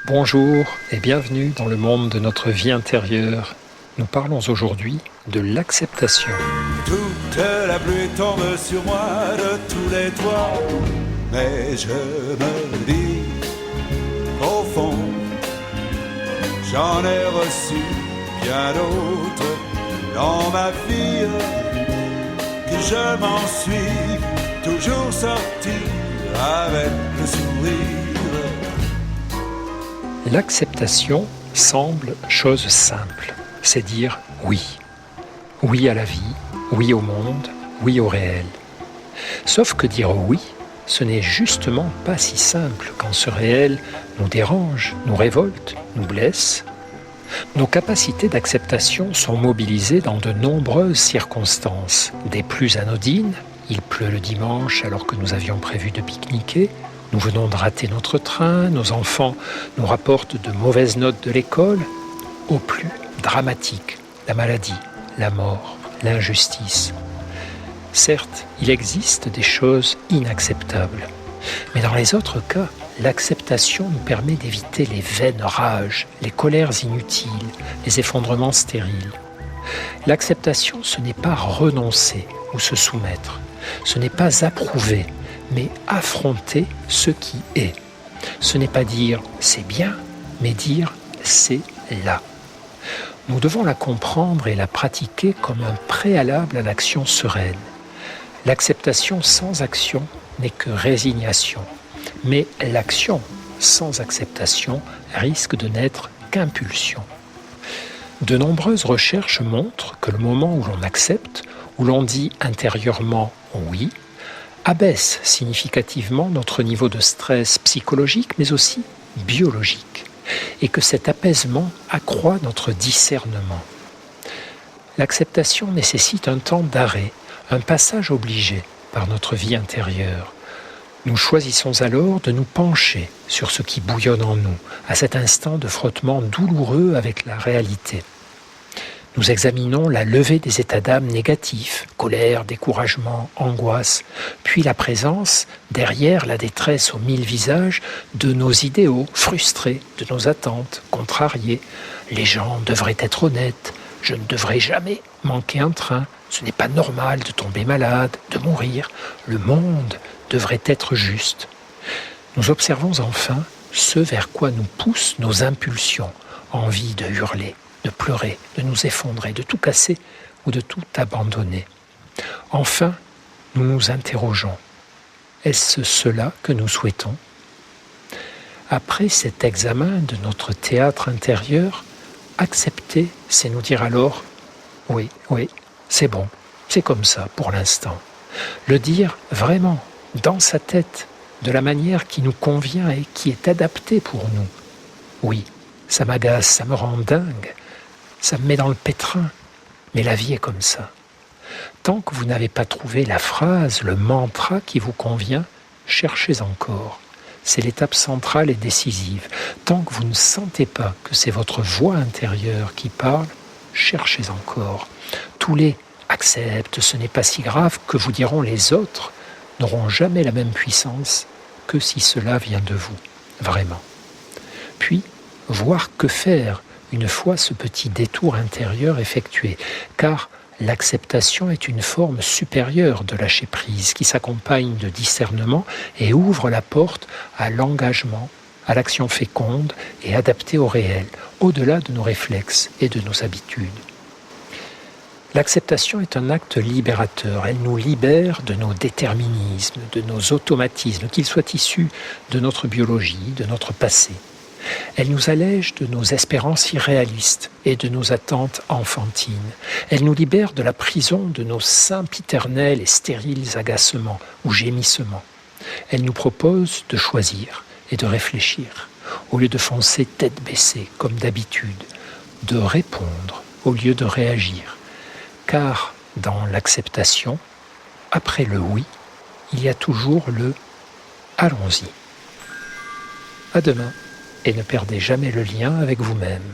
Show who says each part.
Speaker 1: Bonjour et bienvenue dans le monde de notre vie intérieure. Nous parlons aujourd'hui de l'acceptation.
Speaker 2: Toute la pluie tombe sur moi de tous les toits, mais je me dis qu'au fond, j'en ai reçu bien d'autres dans ma vie, que je m'en suis toujours sorti avec le sourire.
Speaker 1: L'acceptation semble chose simple, c'est dire oui. Oui à la vie, oui au monde, oui au réel. Sauf que dire oui, ce n'est justement pas si simple quand ce réel nous dérange, nous révolte, nous blesse. Nos capacités d'acceptation sont mobilisées dans de nombreuses circonstances, des plus anodines. Il pleut le dimanche alors que nous avions prévu de pique-niquer. Nous venons de rater notre train, nos enfants nous rapportent de mauvaises notes de l'école, au plus dramatique, la maladie, la mort, l'injustice. Certes, il existe des choses inacceptables, mais dans les autres cas, l'acceptation nous permet d'éviter les vaines rages, les colères inutiles, les effondrements stériles. L'acceptation, ce n'est pas renoncer ou se soumettre, ce n'est pas approuver, mais affronter ce qui est. Ce n'est pas dire « c'est bien », mais dire « c'est là ». Nous devons la comprendre et la pratiquer comme un préalable à l'action sereine. L'acceptation sans action n'est que résignation, mais l'action sans acceptation risque de n'être qu'impulsion. De nombreuses recherches montrent que le moment où l'on accepte, où l'on dit intérieurement « oui », abaisse significativement notre niveau de stress psychologique, mais aussi biologique, et que cet apaisement accroît notre discernement. L'acceptation nécessite un temps d'arrêt, un passage obligé par notre vie intérieure. Nous choisissons alors de nous pencher sur ce qui bouillonne en nous, à cet instant de frottement douloureux avec la réalité. Nous examinons la levée des états d'âme négatifs, colère, découragement, angoisse, puis la présence, derrière la détresse aux mille visages, de nos idéaux frustrés, de nos attentes contrariées. Les gens devraient être honnêtes, je ne devrais jamais manquer un train, ce n'est pas normal de tomber malade, de mourir, le monde devrait être juste. Nous observons enfin ce vers quoi nous poussent nos impulsions, envie de hurler, de pleurer, de nous effondrer, de tout casser ou de tout abandonner. Enfin, nous nous interrogeons. Est-ce cela que nous souhaitons ? Après cet examen de notre théâtre intérieur, accepter, c'est nous dire alors « oui, c'est bon, c'est comme ça pour l'instant ». Le dire vraiment, dans sa tête, de la manière qui nous convient et qui est adaptée pour nous. Oui, ça m'agace, ça me rend dingue. Ça me met dans le pétrin, mais la vie est comme ça. Tant que vous n'avez pas trouvé la phrase, le mantra qui vous convient, cherchez encore. C'est l'étape centrale et décisive. Tant que vous ne sentez pas que c'est votre voix intérieure qui parle, cherchez encore. Tous les « accepte, ce n'est pas si grave » que vous diront les autres n'auront jamais la même puissance que si cela vient de vous, vraiment. Puis, voir que faire une fois ce petit détour intérieur effectué, car l'acceptation est une forme supérieure de lâcher-prise qui s'accompagne de discernement et ouvre la porte à l'engagement, à l'action féconde et adaptée au réel, au-delà de nos réflexes et de nos habitudes. L'acceptation est un acte libérateur, elle nous libère de nos déterminismes, de nos automatismes, qu'ils soient issus de notre biologie, de notre passé. Elle nous allège de nos espérances irréalistes et de nos attentes enfantines. Elle nous libère de la prison de nos sempiternels et stériles agacements ou gémissements. Elle nous propose de choisir et de réfléchir, au lieu de foncer tête baissée comme d'habitude, de répondre au lieu de réagir. Car dans l'acceptation, après le oui, il y a toujours le « allons-y ». À demain. Et ne perdez jamais le lien avec vous-même.